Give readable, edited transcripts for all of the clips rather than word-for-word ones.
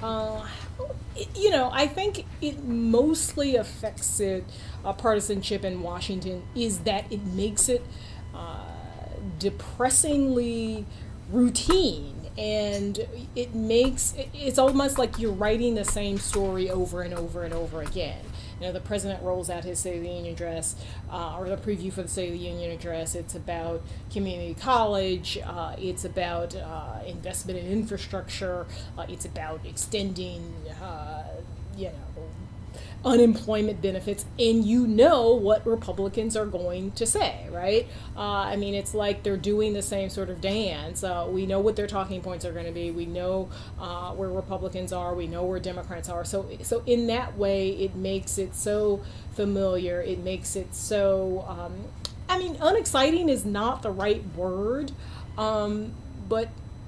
Uh, you know, I think it mostly affects it, partisanship in Washington, is that it makes it uh, depressingly routine. And it's almost like you're writing the same story over and over and over again. You know, the president rolls out his State of the Union address, or the preview for the State of the Union address. It's about community college. It's about investment in infrastructure. It's about extending, you know, unemployment benefits, and you know what Republicans are going to say, right? I mean, it's like they're doing the same sort of dance. We know what their talking points are going to be. We know where Republicans are. We know where Democrats are. So in that way, it makes it so familiar. It makes it so. I mean, unexciting is not the right word,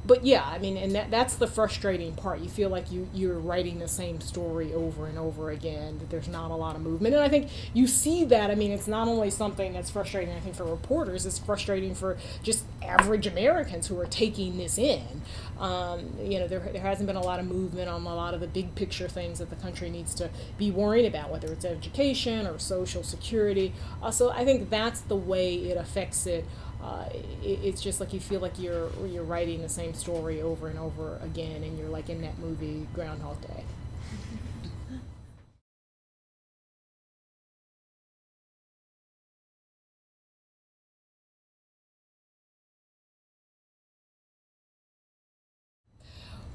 but yeah, I mean, and that's the frustrating part. You feel like you're writing the same story over and over again, that there's not a lot of movement. And I think you see that. I mean, it's not only something that's frustrating, I think, for reporters, it's frustrating for just average Americans who are taking this in. You know, there hasn't been a lot of movement on a lot of the big picture things that the country needs to be worried about, whether it's education or social security. So I think that's the way it affects it. It's just like you feel like you're writing the same story over and over again, and you're like in that movie Groundhog Day.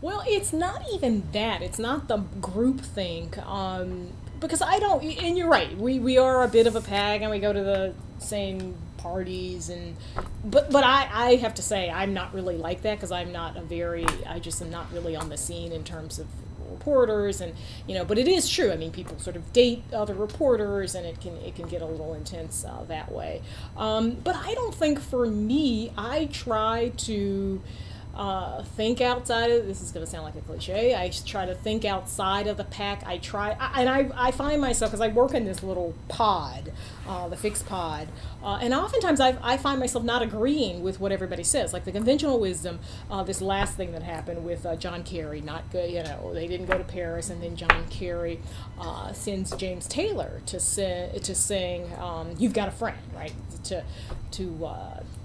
Well, it's not even that. It's not the group think. Because I don't, and you're right. We are a bit of a pack, and we go to the same parties, and but I have to say I'm not really like that, because I just am not really on the scene in terms of reporters. And you know, but it is true. I mean, people sort of date other reporters, and it can get a little intense that way. But I don't think, for me, I try to think outside of, this is going to sound like a cliche, I try to think outside of the pack. I find myself, because I work in this little pod, the fixed pod, and oftentimes I find myself not agreeing with what everybody says. Like the conventional wisdom, this last thing that happened with John Kerry, not good, you know, they didn't go to Paris, and then John Kerry sends James Taylor to sing "You've Got a Friend," right,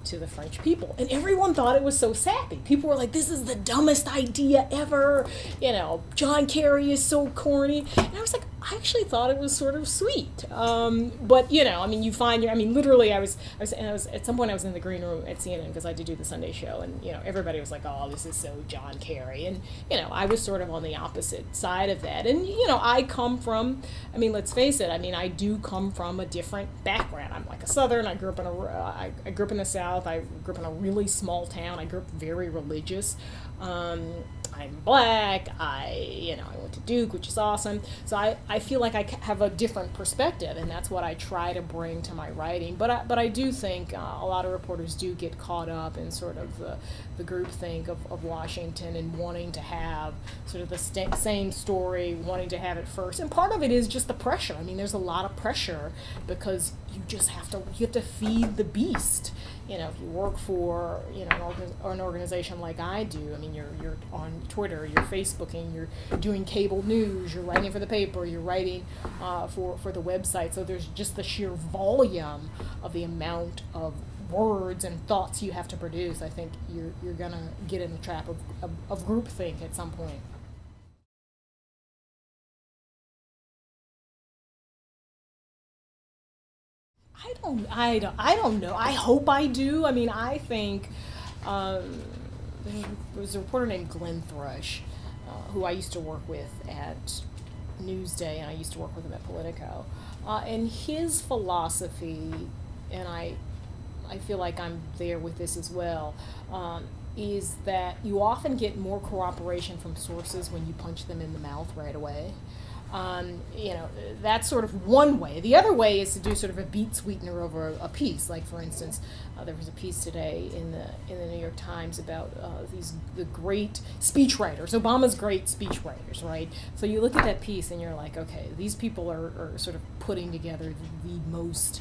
to the French people, and everyone thought it was so sappy. People were like, "This is the dumbest idea ever." You know, John Kerry is so corny, and I was like, I actually thought it was sort of sweet. But you know, I mean, I mean, literally, I was at some point I was in the green room at CNN, because I did do the Sunday show, and you know, everybody was like, "Oh, this is so John Kerry," and you know, I was sort of on the opposite side of that. And you know, I come from, I mean, let's face it, I mean, I do come from a different background. I'm like a Southern. I grew up in I grew up in the South. I grew up in a really small town. I grew up very religious. I'm black. You know, I went to Duke, which is awesome. So I feel like I have a different perspective, and that's what I try to bring to my writing. But I do think a lot of reporters do get caught up in sort of the groupthink of Washington, and wanting to have sort of the same story, wanting to have it first. And part of it is just the pressure. I mean, there's a lot of pressure, because you have to feed the beast. You know, if you work for, you know, an organization like I do, I mean, you're on Twitter, you're Facebooking, you're doing cable news, you're writing for the paper, you're writing for the website. So there's just the sheer volume of the amount of words and thoughts you have to produce. I think you're gonna get in the trap of groupthink at some point. I don't know. I hope I do. I mean, I think um, there was a reporter named Glenn Thrush, who I used to work with at Newsday, and I used to work with him at Politico. And his philosophy, and I feel like I'm there with this as well, is that you often get more cooperation from sources when you punch them in the mouth right away. You know, that's sort of one way. The other way is to do sort of a beat sweetener over a piece. Like, for instance, there was a piece today in the New York Times about the great speechwriters, Obama's great speechwriters, right? So you look at that piece and you're like, okay, these people are sort of putting together the most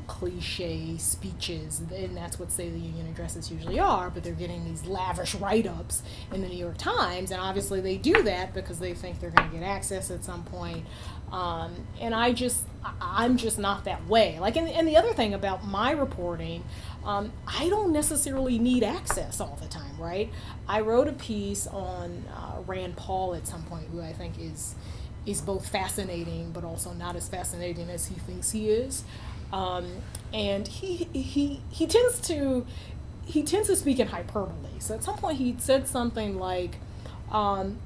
cliche speeches, and that's what State of the Union addresses usually are, but they're getting these lavish write-ups in the New York Times, and obviously they do that because they think they're going to get access at some point. And I'm just not that way. Like, and the other thing about my reporting, I don't necessarily need access all the time, right? I wrote a piece on Rand Paul at some point, who I think is both fascinating but also not as fascinating as he thinks he is. And he tends to speak in hyperbole. So at some point he said something like,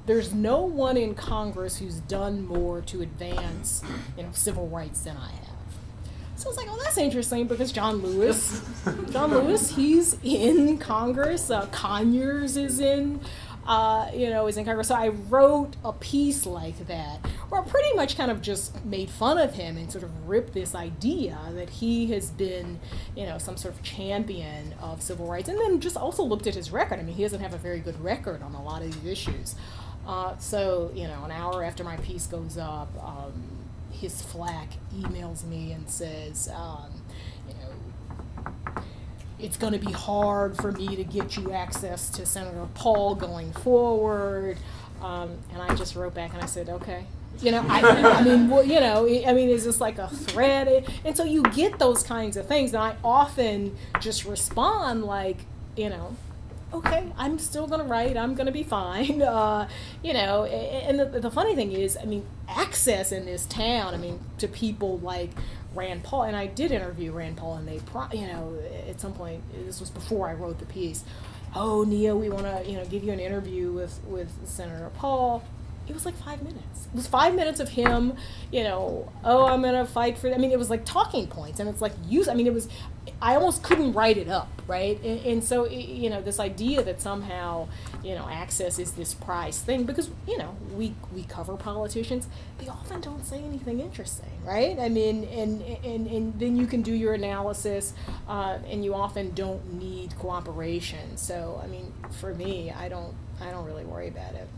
there's no one in Congress who's done more to advance, civil rights than I have. So I was like, oh, that's interesting, because John Lewis, he's in Congress. Conyers is in Congress. So I wrote a piece like that, where I pretty much kind of just made fun of him and sort of ripped this idea that he has been, some sort of champion of civil rights, and then just also looked at his record. I mean, he doesn't have a very good record on a lot of these issues. So, an hour after my piece goes up, his flack emails me and says, it's going to be hard for me to get you access to Senator Paul going forward. And I just wrote back and I said, okay. It's just like a thread. And so you get those kinds of things. And I often just respond like, okay, I'm still going to write. I'm going to be fine. And the funny thing is, access in this town, to people like Rand Paul, and I did interview Rand Paul, and they, at some point, this was before I wrote the piece, oh, Nia, we want to, give you an interview with Senator Paul. It was like 5 minutes. It was 5 minutes of him, oh, I'm going to fight for, it was like talking points, and it's like, I almost couldn't write it up, right? And so, this idea that somehow, access is this prized thing, because, we cover politicians, they often don't say anything interesting, right? And then you can do your analysis, and you often don't need cooperation. So, for me, I don't really worry about it.